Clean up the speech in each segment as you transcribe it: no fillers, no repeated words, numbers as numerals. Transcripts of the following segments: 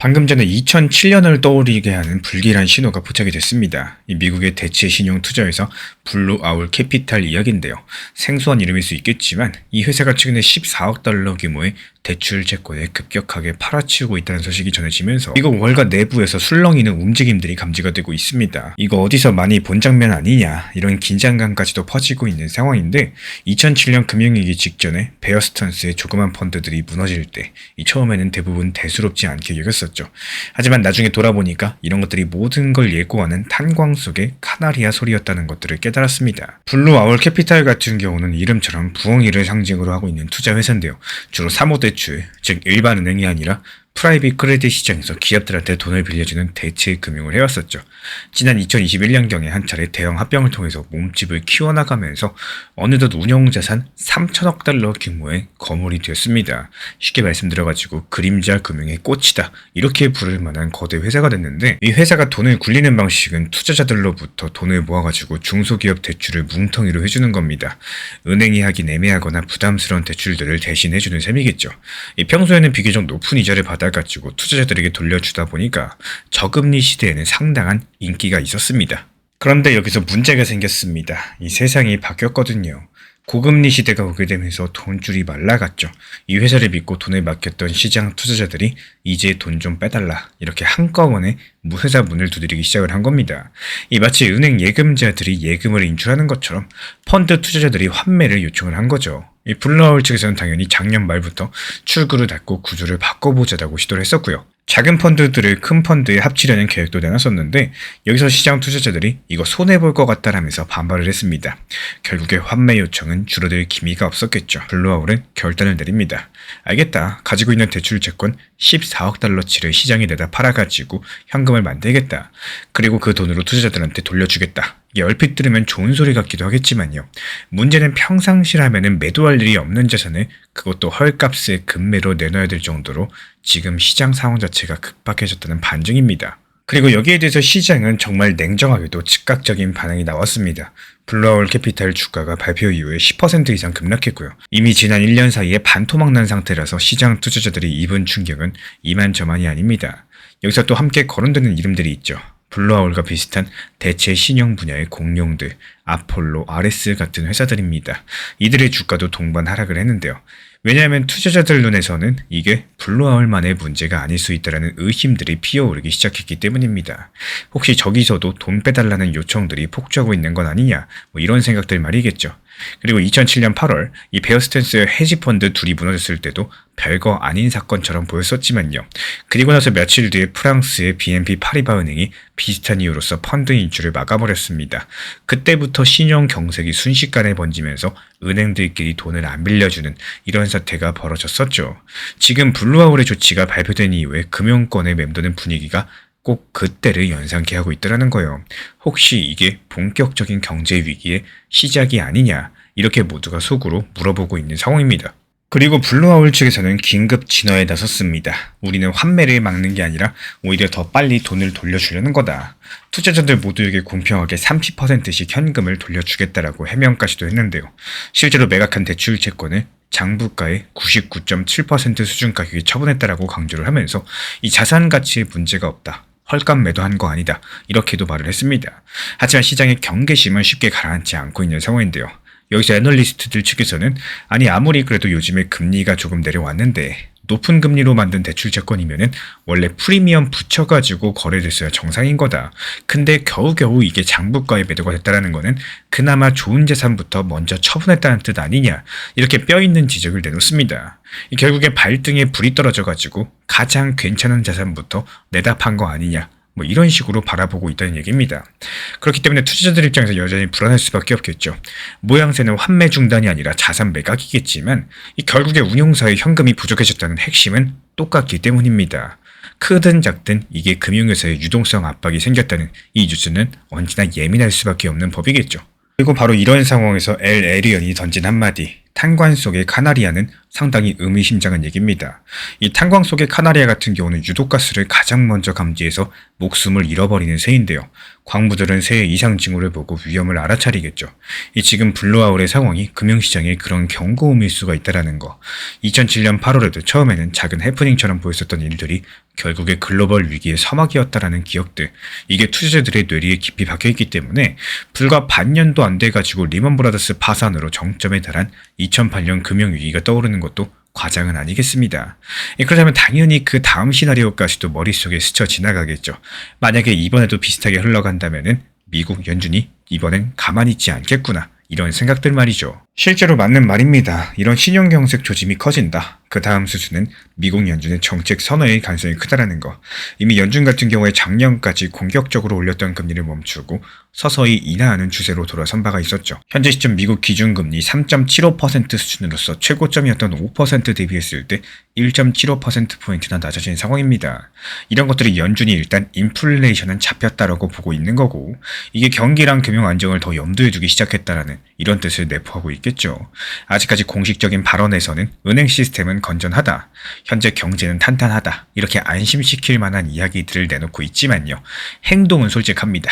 방금 전에 2007년을 떠오르게 하는 불길한 신호가 포착이 됐습니다. 이 미국의 대체 신용 투자회사 블루 아울 캐피탈 이야기인데요. 생소한 이름일 수 있겠지만 이 회사가 최근에 14억 달러 규모의 대출 채권을 급격하게 팔아치우고 있다는 소식이 전해지면서 미국 월가 내부에서 술렁이는 움직임들이 감지가 되고 있습니다. 이거 어디서 많이 본 장면 아니냐, 이런 긴장감까지도 퍼지고 있는 상황인데, 2007년 금융위기 직전에 베어 스턴스의 조그만 펀드들이 무너질 때 이 처음에는 대부분 대수롭지 않게 여겼었죠. 하지만 나중에 돌아보니까 이런 것들이 모든 걸 예고하는 탄광 속의 카나리아 소리였다는 것들을 깨달았습니다. 블루 아울 캐피탈 같은 경우는 이름처럼 부엉이를 상징으로 하고 있는 투자 회사인데요. 주로 사모대출, 즉 일반 은행이 아니라 프라이빗 크레딧 시장에서 기업들한테 돈을 빌려주는 대체 금융을 해왔었죠. 지난 2021년경에 한 차례 대형 합병을 통해서 몸집을 키워나가면서 어느덧 운용자산 3천억 달러 규모의 거물이 되었습니다. 쉽게 말씀드려가지고 그림자 금융의 꽃이다, 이렇게 부를 만한 거대 회사가 됐는데, 이 회사가 돈을 굴리는 방식은 투자자들로부터 돈을 모아가지고 중소기업 대출을 뭉텅이로 해주는 겁니다. 은행이 하긴 애매하거나 부담스러운 대출들을 대신 해주는 셈이겠죠. 평소에는 비교적 높은 이자를 받아가지고 투자자들에게 돌려주다 보니까 저금리 시대에는 상당한 인기가 있었습니다. 그런데 여기서 문제가 생겼습니다. 이 세상이 바뀌었거든요. 고금리 시대가 오게 되면서 돈줄이 말라갔죠. 이 회사를 믿고 돈을 맡겼던 시장 투자자들이 이제 돈 좀 빼달라, 이렇게 한꺼번에 회사 문을 두드리기 시작을 한 겁니다. 이 마치 은행 예금자들이 예금을 인출하는 것처럼 펀드 투자자들이 환매를 요청을 한 거죠. 이 블루아울 측에서는 당연히 작년 말부터 출구를 닫고 구조를 바꿔보자라고 시도를 했었고요. 작은 펀드들을 큰 펀드에 합치려는 계획도 내놨었는데, 여기서 시장 투자자들이 이거 손해볼 것 같다라면서 반발을 했습니다. 결국에 환매 요청은 줄어들 기미가 없었겠죠. 블루아울은 결단을 내립니다. 알겠다, 가지고 있는 대출 채권 14억 달러치를 시장에 내다 팔아가지고 현금을 만들겠다. 그리고 그 돈으로 투자자들한테 돌려주겠다. 이게 얼핏 들으면 좋은 소리 같기도 하겠지만요. 문제는 평상시라면은 매도할 일이 없는 자산을 그것도 헐값에 급매로 내놔야 될 정도로 지금 시장 상황 자체가 급박해졌다는 반증입니다. 그리고 여기에 대해서 시장은 정말 냉정하게도 즉각적인 반응이 나왔습니다. 블루아울 캐피탈 주가가 발표 이후에 10% 이상 급락했고요. 이미 지난 1년 사이에 반토막 난 상태라서 시장 투자자들이 입은 충격은 이만저만이 아닙니다. 여기서 또 함께 거론되는 이름들이 있죠. 블루아울과 비슷한 대체 신용 분야의 공룡들, 아폴로, 아레스 같은 회사들입니다. 이들의 주가도 동반 하락을 했는데요. 왜냐하면 투자자들 눈에서는 이게 블루아울만의 문제가 아닐 수 있다는 의심들이 피어오르기 시작했기 때문입니다. 혹시 저기서도 돈 빼달라는 요청들이 폭주하고 있는 건 아니냐, 이런 생각들 말이겠죠. 그리고 2007년 8월 이 베어 스탠스 헤지펀드 둘이 무너졌을 때도 별거 아닌 사건처럼 보였었지만요. 그리고 나서 며칠 뒤에 프랑스의 BNP 파리바 은행이 비슷한 이유로서 펀드 인출을 막아버렸습니다. 그때부터 신용 경색이 순식간에 번지면서 은행들끼리 돈을 안 빌려주는 이런 사태가 벌어졌었죠. 지금 블루아울의 조치가 발표된 이후에 금융권에 맴도는 분위기가 꼭 그때를 연상케 하고 있더라는 거예요. 혹시 이게 본격적인 경제 위기의 시작이 아니냐, 이렇게 모두가 속으로 물어보고 있는 상황입니다. 그리고 블루아울 측에서는 긴급 진화에 나섰습니다. 우리는 환매를 막는 게 아니라 오히려 더 빨리 돈을 돌려주려는 거다. 투자자들 모두에게 공평하게 30%씩 현금을 돌려주겠다라고 해명까지도 했는데요. 실제로 매각한 대출 채권을 장부가의 99.7% 수준 가격에 처분했다라고 강조를 하면서 이 자산 가치에 문제가 없다, 헐값 매도한 거 아니다, 이렇게도 말을 했습니다. 하지만 시장의 경계심은 쉽게 가라앉지 않고 있는 상황인데요. 여기서 애널리스트들 측에서는 아무리 그래도 요즘에 금리가 조금 내려왔는데 높은 금리로 만든 대출 채권이면은 원래 프리미엄 붙여가지고 거래됐어야 정상인 거다. 근데 겨우겨우 이게 장부가에 매도가 됐다라는 거는 그나마 좋은 자산부터 먼저 처분했다는 뜻 아니냐, 이렇게 뼈있는 지적을 내놓습니다. 결국에 발등에 불이 떨어져가지고 가장 괜찮은 자산부터 내다 판 거 아니냐, 이런 식으로 바라보고 있다는 얘기입니다. 그렇기 때문에 투자자들 입장에서 여전히 불안할 수밖에 없겠죠. 모양새는 환매 중단이 아니라 자산 매각이겠지만 결국에 운용사의 현금이 부족해졌다는 핵심은 똑같기 때문입니다. 크든 작든 이게 금융회사의 유동성 압박이 생겼다는 이 뉴스는 언제나 예민할 수밖에 없는 법이겠죠. 그리고 바로 이런 상황에서 엘 에리언이 던진 한마디, 탄광 속의 카나리아는 상당히 의미심장한 얘기입니다. 이 탄광 속의 카나리아 같은 경우는 유독가스를 가장 먼저 감지해서 목숨을 잃어버리는 새인데요. 광부들은 새의 이상 징후를 보고 위험을 알아차리겠죠. 이 지금 블루아울의 상황이 금융시장에 그런 경고음일 수가 있다는 거. 2007년 8월에도 처음에는 작은 해프닝처럼 보였었던 일들이 결국에 글로벌 위기의 서막이었다라는 기억들, 이게 투자자들의 뇌리에 깊이 박혀있기 때문에 불과 반년도 안 돼가지고 리먼 브라더스 파산으로 정점에 달한 2008년 금융위기가 떠오르는 것도 과장은 아니겠습니다. 그렇다면 당연히 그 다음 시나리오까지도 머릿속에 스쳐 지나가겠죠. 만약에 이번에도 비슷하게 흘러간다면은 미국 연준이 이번엔 가만히 있지 않겠구나, 이런 생각들 말이죠. 실제로 맞는 말입니다. 이런 신용경색 조짐이 커진다. 그 다음 수순은 미국 연준의 정책 선언일 가능성이 크다라는 거. 이미 연준 같은 경우에 작년까지 공격적으로 올렸던 금리를 멈추고 서서히 인하하는 추세로 돌아선 바가 있었죠. 현재 시점 미국 기준금리 3.75% 수준으로서 최고점이었던 5% 대비했을 때 1.75%포인트나 낮아진 상황입니다. 이런 것들이 연준이 일단 인플레이션은 잡혔다라고 보고 있는 거고, 이게 경기랑 금융 안정을 더 염두에 두기 시작했다라는 이런 뜻을 내포하고 있겠죠. 아직까지 공식적인 발언에서는 은행 시스템은 건전하다, 현재 경제는 탄탄하다, 이렇게 안심시킬 만한 이야기들을 내놓고 있지만요. 행동은 솔직합니다.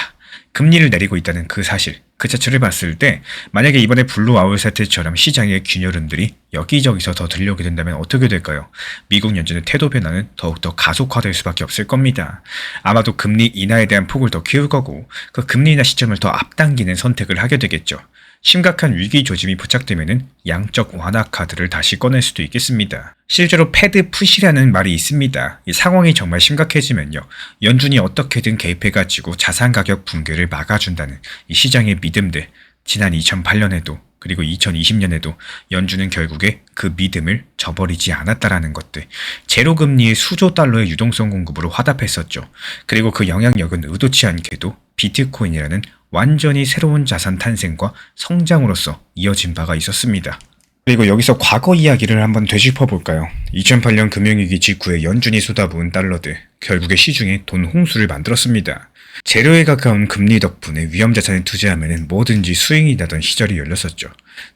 금리를 내리고 있다는 그 사실, 그 자체를 봤을 때 만약에 이번에 블루아울 사태처럼 시장의 균열음들이 여기저기서 더 들려오게 된다면 어떻게 될까요? 미국 연준의 태도 변화는 더욱더 가속화될 수밖에 없을 겁니다. 아마도 금리 인하에 대한 폭을 더 키울 거고, 그 금리 인하 시점을 더 앞당기는 선택을 하게 되겠죠. 심각한 위기 조짐이 포착되면은 양적 완화 카드를 다시 꺼낼 수도 있겠습니다. 실제로 패드 푸시라는 말이 있습니다. 이 상황이 정말 심각해지면요, 연준이 어떻게든 개입해가지고 자산 가격 붕괴를 막아준다는 이 시장의 믿음들, 지난 2008년에도 그리고 2020년에도 연준은 결국에 그 믿음을 저버리지 않았다라는 것들, 제로금리의 수조 달러의 유동성 공급으로 화답했었죠. 그리고 그 영향력은 의도치 않게도 비트코인이라는 완전히 새로운 자산 탄생과 성장으로서 이어진 바가 있었습니다. 그리고 여기서 과거 이야기를 한번 되짚어 볼까요? 2008년 금융위기 직후에 연준이 쏟아부은 달러들, 결국에 시중에 돈 홍수를 만들었습니다. 제로에 가까운 금리 덕분에 위험자산에 투자하면 뭐든지 수익이 나던 시절이 열렸었죠.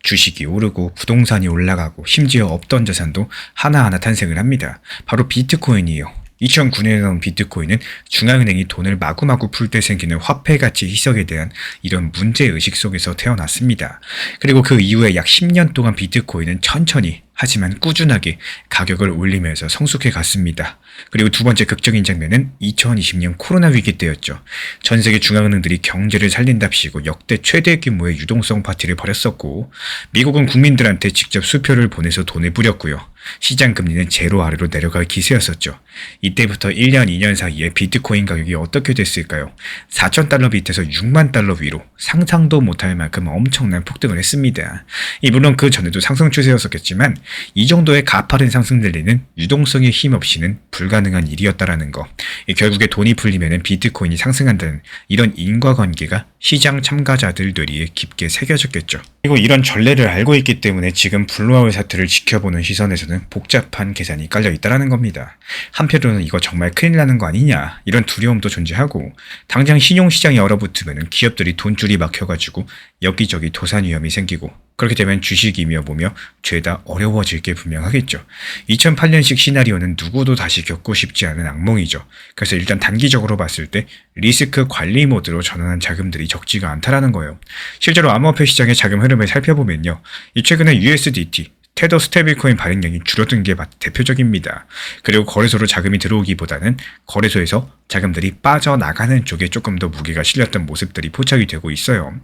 주식이 오르고 부동산이 올라가고 심지어 없던 자산도 하나하나 탄생을 합니다. 바로 비트코인이에요. 2009년에 나온 비트코인은 중앙은행이 돈을 마구마구 풀 때 생기는 화폐가치 희석에 대한 이런 문제의식 속에서 태어났습니다. 그리고 그 이후에 약 10년 동안 비트코인은 천천히 하지만 꾸준하게 가격을 올리면서 성숙해 갔습니다. 그리고 두 번째 극적인 장면은 2020년 코로나 위기 때였죠. 전 세계 중앙은행들이 경제를 살린답시고 역대 최대 규모의 유동성 파티를 벌였었고, 미국은 국민들한테 직접 수표를 보내서 돈을 뿌렸고요. 시장 금리는 제로 아래로 내려갈 기세였었죠. 이때부터 1년, 2년 사이에 비트코인 가격이 어떻게 됐을까요? 4,000달러 밑에서 6만 달러 위로 상상도 못할 만큼 엄청난 폭등을 했습니다. 물론 그 전에도 상승 추세였었겠지만 이 정도의 가파른 상승 랠리는 유동성의 힘 없이는 불가능한 일이었다라는 거. 결국에 돈이 풀리면 비트코인이 상승한다는 이런 인과관계가 시장 참가자들 뇌리에 깊게 새겨졌겠죠. 그리고 이런 전례를 알고 있기 때문에 지금 블루아울 사태를 지켜보는 시선에서는 복잡한 계산이 깔려 있다는 겁니다. 한편으로는 이거 정말 큰일 나는 거 아니냐, 이런 두려움도 존재하고, 당장 신용시장이 얼어붙으면 기업들이 돈줄이 막혀가지고 여기저기 도산 위험이 생기고, 그렇게 되면 주식이며 뭐며 죄다 어려워질 게 분명하겠죠. 2008년식 시나리오는 누구도 다시 겪고 싶지 않은 악몽이죠. 그래서 일단 단기적으로 봤을 때 리스크 관리 모드로 전환한 자금들이 적지가 않다라는 거예요. 실제로 암호화폐 시장의 자금 흐름을 살펴보면요, 최근에 USDT, 테더 스테이블코인 발행량이 줄어든 게 대표적입니다. 그리고 거래소로 자금이 들어오기보다는 거래소에서 자금들이 빠져나가는 쪽에 조금 더 무게가 실렸던 모습들이 포착이 되고 있어요.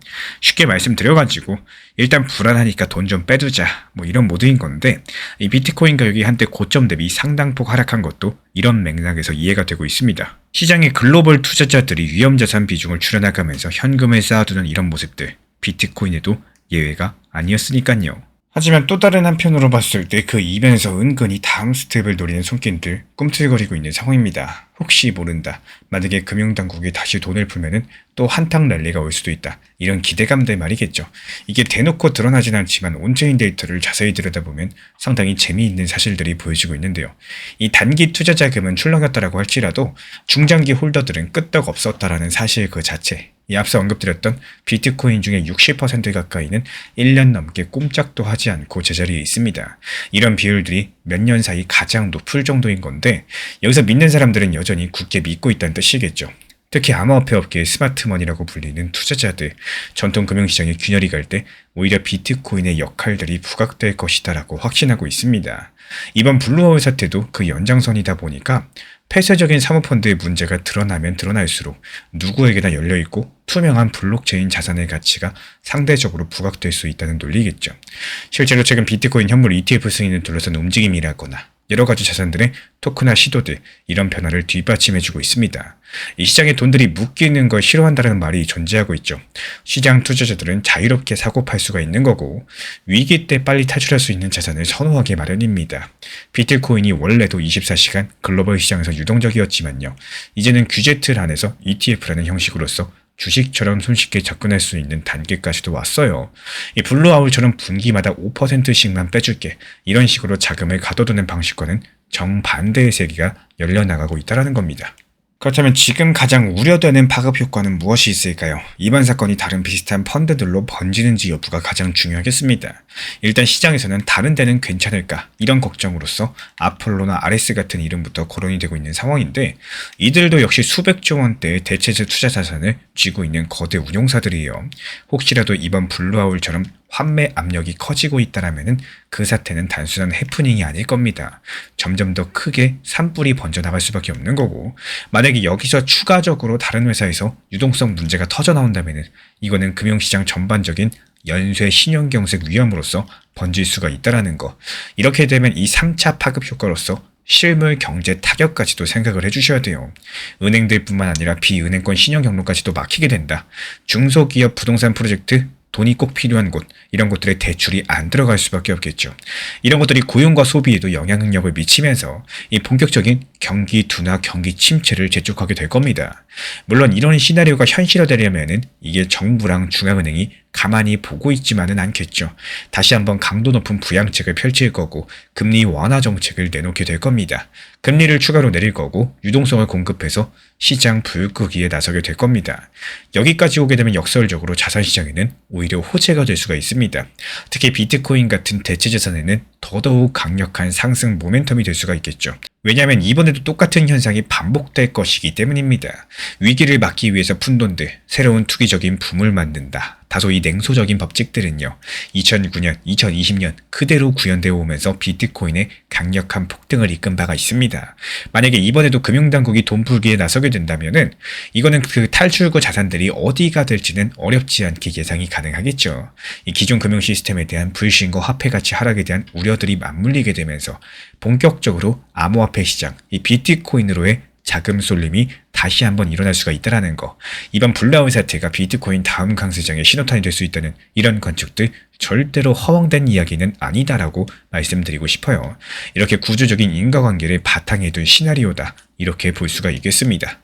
쉽게 말씀드려가지고 일단 불안하니까 돈 좀 빼두자, 이런 모드인 건데, 이 비트코인 가격이 한때 고점 대비 상당폭 하락한 것도 이런 맥락에서 이해가 되고 있습니다. 시장의 글로벌 투자자들이 위험자산 비중을 줄여나가면서 현금을 쌓아두는 이런 모습들, 비트코인에도 예외가 아니었으니까요. 하지만 또 다른 한편으로 봤을 때 그 이변에서 은근히 다음 스텝을 노리는 손길들 꿈틀거리고 있는 상황입니다. 혹시 모른다. 만약에 금융당국이 다시 돈을 풀면은 또 한탕 랠리가 올 수도 있다. 이런 기대감들 말이겠죠. 이게 대놓고 드러나진 않지만 온체인 데이터를 자세히 들여다보면 상당히 재미있는 사실들이 보여지고 있는데요. 이 단기 투자 자금은 출렁였다라고 할지라도 중장기 홀더들은 끄떡 없었다라는 사실 그 자체, 이 앞서 언급드렸던 비트코인 중에 60% 가까이는 1년 넘게 꼼짝도 하지 않고 제자리에 있습니다. 이런 비율들이 몇 년 사이 가장 높을 정도인 건데, 여기서 믿는 사람들은 여전히 굳게 믿고 있다는 뜻이겠죠. 특히 암호화폐 업계의 스마트머니라고 불리는 투자자들, 전통 금융시장의 균열이 갈 때 오히려 비트코인의 역할들이 부각될 것이다라고 확신하고 있습니다. 이번 블루아울 사태도 그 연장선이다 보니까 폐쇄적인 사모펀드의 문제가 드러나면 드러날수록 누구에게나 열려있고 투명한 블록체인 자산의 가치가 상대적으로 부각될 수 있다는 논리겠죠. 실제로 최근 비트코인 현물 ETF 승인을 둘러싼 움직임이라거나 여러 가지 자산들의 토크나 시도들, 이런 변화를 뒷받침해주고 있습니다. 이 시장에 돈들이 묶이는 걸 싫어한다는 말이 존재하고 있죠. 시장 투자자들은 자유롭게 사고 팔 수가 있는 거고 위기 때 빨리 탈출할 수 있는 자산을 선호하기 마련입니다. 비트코인이 원래도 24시간 글로벌 시장에서 유동적이었지만요. 이제는 규제 틀 안에서 ETF라는 형식으로서 주식처럼 손쉽게 접근할 수 있는 단계까지도 왔어요. 이 블루아울처럼 분기마다 5%씩만 빼줄게, 이런 식으로 자금을 가둬두는 방식과는 정반대의 세계가 열려나가고 있다는 겁니다. 그렇다면 지금 가장 우려되는 파급 효과는 무엇이 있을까요? 이번 사건이 다른 비슷한 펀드들로 번지는지 여부가 가장 중요하겠습니다. 일단 시장에서는 다른 데는 괜찮을까? 이런 걱정으로서 아폴로나 아레스 같은 이름부터 거론이 되고 있는 상황인데, 이들도 역시 수백조 원대의 대체적 투자 자산을 쥐고 있는 거대 운용사들이에요. 혹시라도 이번 블루아울처럼 환매 압력이 커지고 있다라면은 그 사태는 단순한 해프닝이 아닐 겁니다. 점점 더 크게 산불이 번져나갈 수밖에 없는 거고, 만약에 여기서 추가적으로 다른 회사에서 유동성 문제가 터져나온다면은 이거는 금융시장 전반적인 연쇄 신용경색 위험으로서 번질 수가 있다라는 거. 이렇게 되면 이 3차 파급 효과로서 실물 경제 타격까지도 생각을 해주셔야 돼요. 은행들뿐만 아니라 비은행권 신용 경로까지도 막히게 된다. 중소기업 부동산 프로젝트, 돈이 꼭 필요한 곳, 이런 곳들에 대출이 안 들어갈 수밖에 없겠죠. 이런 것들이 고용과 소비에도 영향력을 미치면서 이 본격적인 경기 둔화, 경기 침체를 재촉하게 될 겁니다. 물론 이런 시나리오가 현실화되려면은 이게 정부랑 중앙은행이 가만히 보고 있지만은 않겠죠. 다시 한번 강도 높은 부양책을 펼칠 거고 금리 완화 정책을 내놓게 될 겁니다. 금리를 추가로 내릴 거고 유동성을 공급해서 시장 불끄기에 나서게 될 겁니다. 여기까지 오게 되면 역설적으로 자산시장에는 오히려 호재가 될 수가 있습니다. 특히 비트코인 같은 대체자산에는 더더욱 강력한 상승 모멘텀이 될 수가 있겠죠. 왜냐하면 이번에도 똑같은 현상이 반복될 것이기 때문입니다. 위기를 막기 위해서 푼 돈들, 새로운 투기적인 붐을 만든다. 다소 이 냉소적인 법칙들은요, 2009년, 2020년 그대로 구현되어 오면서 비트코인의 강력한 폭등을 이끈 바가 있습니다. 만약에 이번에도 금융당국이 돈 풀기에 나서게 된다면은 이거는 그 탈출구 자산들이 어디가 될지는 어렵지 않게 예상이 가능하겠죠. 이 기존 금융 시스템에 대한 불신과 화폐 가치 하락에 대한 우려들이 맞물리게 되면서 본격적으로 암호화폐 시장, 이 비트코인으로의 자금 쏠림이 다시 한번 일어날 수가 있다는 거. 이번 블루아울 사태가 비트코인 다음 강세장의 신호탄이 될 수 있다는 이런 관측들 절대로 허황된 이야기는 아니다라고 말씀드리고 싶어요. 이렇게 구조적인 인과관계를 바탕에 둔 시나리오다, 이렇게 볼 수가 있겠습니다.